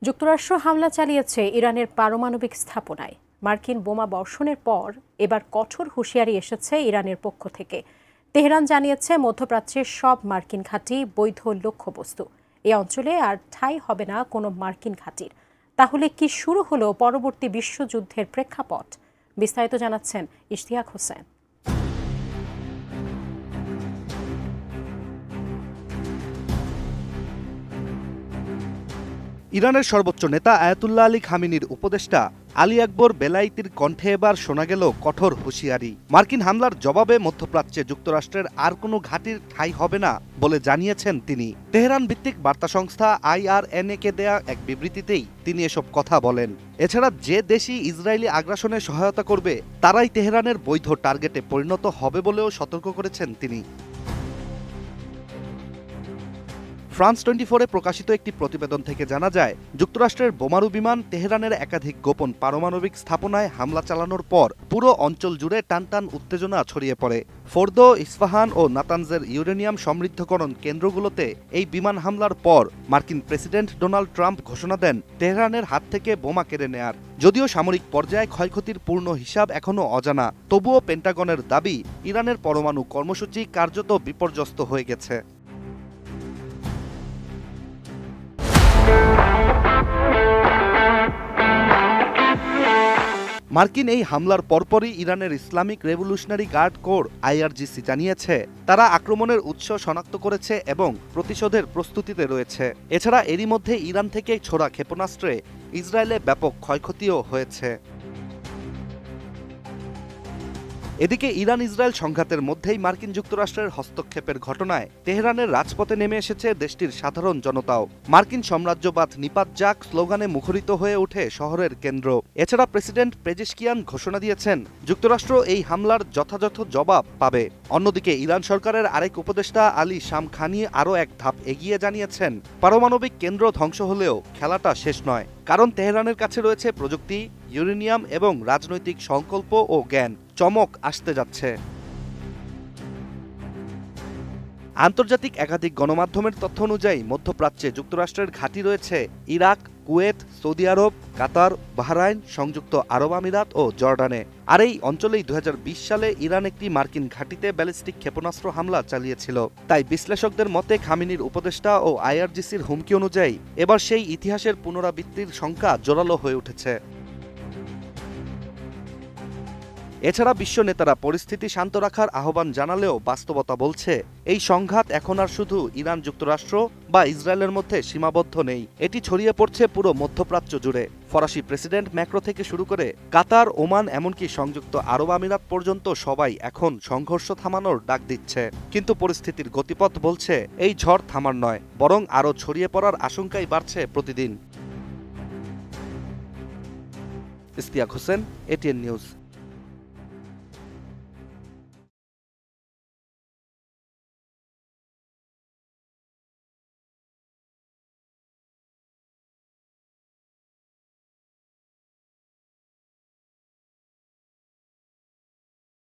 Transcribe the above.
যুক্তরাষ্ট্র হামলা চালিয়েছে ইরানের পারমাণবিক স্থাপনায়। মার্কিন বোমা বর্ষণের পর এবার কঠোর হুঁশিয়ারি এসেছে ইরানের পক্ষ থেকে। তেহরান জানিয়েছে মধ্যপ্রাচ্যের সব মার্কিন ঘাঁটি বৈধ লক্ষ্যবস্তু। এই অঞ্চলে আর ঠাঁই হবে না কোনো মার্কিন ঘাঁটির। তাহলে কি শুরু হলো পরবর্তী বিশ্বযুদ্ধের প্রেক্ষাপট? বিস্তারিত জানাচ্ছেন ইশতিয়াক হোসেন। ইরানের সর্বোচ্চ নেতা আয়াতুল্লাহ আলী খামেনির উপদেষ্টা আলী আকবর বেলাইতির কণ্ঠে এবার শোনা গেল কঠোর হুঁশিয়ারি। মার্কিন হামলার জবাবে মধ্যপ্রাচ্যে যুক্তরাষ্ট্রের আর কোনো ঘাঁটির ঠাঁই হবে না বলে জানিয়েছেন তিনি। তেহরান ভিত্তিক বার্তা সংস্থা IRNA-কে দেয়া এক বিবৃতিতেই তিনি এসব কথা বলেন। এছাড়া যে দেশই ইসরায়েলি আগ্রাসনে সহায়তা করবে তারাই তেহরানের বৈধ টার্গেটে পরিণত হবে বলেও সতর্ক করেছেন তিনি। ফ্রান্স 24-এ প্রকাশিত একটি প্রতিবেদন থেকে জানা যায়, যুক্তরাষ্ট্রের বোমারু বিমান তেহরানের একাধিক গোপন পারমাণবিক স্থাপনায় হামলা চালানোর পর পুরো অঞ্চল জুড়ে টানটান উত্তেজনা ছড়িয়ে পড়ে। ফোর্দো, ইস্পাহান ও নাতানজের ইউরেনিয়াম সমৃদ্ধকরণ কেন্দ্রগুলোতে এই বিমান হামলার পর মার্কিন প্রেসিডেন্ট ডোনাল্ড ট্রাম্প ঘোষণা দেন তেহরানের হাত থেকে বোমা কেড়ে নেয়ার। যদিও সামরিক পর্যায়ে ক্ষয়ক্ষতির পূর্ণ হিসাব এখনও অজানা, তবুও পেন্টাগনের দাবি ইরানের পরমাণু কর্মসূচি কার্যত বিপর্যস্ত হয়ে গেছে। মার্কিন এই হামলার পরপরই ইরানের Islamic revolutionary guard corps IRGC জানিয়েছে তারা আক্রমণের উৎস শনাক্ত করেছে এবং প্রতিশোধের প্রস্তুতিতে রয়েছে। এছাড়া এরই মধ্যে ইরান থেকে ছোড়া ক্ষেপণাস্ত্রে ইসরায়েলে ব্যাপক ক্ষয়ক্ষতিও হয়েছে। এদিকে ইরান ইসরায়েল সংঘাতের মধ্যেই মার্কিন যুক্তরাষ্ট্রের হস্তক্ষেপের ঘটনায় তেহরানের রাজপথে নেমে এসেছে দেশটির সাধারণ জনতাও। মার্কিন সাম্রাজ্যবাদ নিপাত যাক স্লোগানে মুখরিত হয়ে ওঠে শহরের কেন্দ্র। এছাড়া প্রেসিডেন্ট পেজেশকিয়ান ঘোষণা দিয়েছেন যুক্তরাষ্ট্র এই হামলার যথাযথ জবাব পাবে। অন্যদিকে ইরান সরকারের আরেক উপদেষ্টা আলী শামখানি আরও এক ধাপ এগিয়ে জানিয়েছেন পারমাণবিক কেন্দ্র ধ্বংস হলেও খেলাটা শেষ নয়, কারণ তেহরানের কাছে রয়েছে প্রযুক্তি, ইউরেনিয়াম এবং রাজনৈতিক সংকল্প ও জ্ঞান। চমক আসতে যাচ্ছে। আন্তর্জাতিক একাধিক গণমাধ্যমের তথ্য অনুযায়ী মধ্যপ্রাচ্যে যুক্তরাষ্ট্রের ঘাঁটি রয়েছে ইরাক, কুয়েত, সৌদি আরব, কাতার, বাহরাইন, সংযুক্ত আরব আমিরাত ও জর্ডানে। আর এই অঞ্চলেই 2020 সালে ইরান একটি মার্কিন ঘাঁটিতে ব্যালিস্টিক ক্ষেপণাস্ত্র হামলা চালিয়েছিল। তাই বিশ্লেষকদের মতে খামেনির উপদেষ্টা ও IRGCর হুমকি অনুযায়ী এবার সেই ইতিহাসের পুনরাবৃত্তির শঙ্কা জোরালো হয়ে উঠেছে। এছাড়া বিশ্ব নেতারা পরিস্থিতি শান্ত রাখার আহ্বান জানালেও বাস্তবতা বলছে এই সংঘাত এখন আর শুধু ইরান যুক্তরাষ্ট্র বা ইসরায়েলের মধ্যে সীমাবদ্ধ নেই, এটি ছড়িয়ে পড়ছে পুরো মধ্যপ্রাচ্য জুড়ে। ফরাসি প্রেসিডেন্ট ম্যাক্রো থেকে শুরু করে কাতার, ওমান, এমনকি সংযুক্ত আরব আমিরাত পর্যন্ত সবাই এখন সংঘর্ষ থামানোর ডাক দিচ্ছে। কিন্তু পরিস্থিতির গতিপথ বলছে এই ঝড় থামার নয়, বরং আরও ছড়িয়ে পড়ার আশঙ্কাই বাড়ছে প্রতিদিন। Ishtiaq Hossain, ATN news.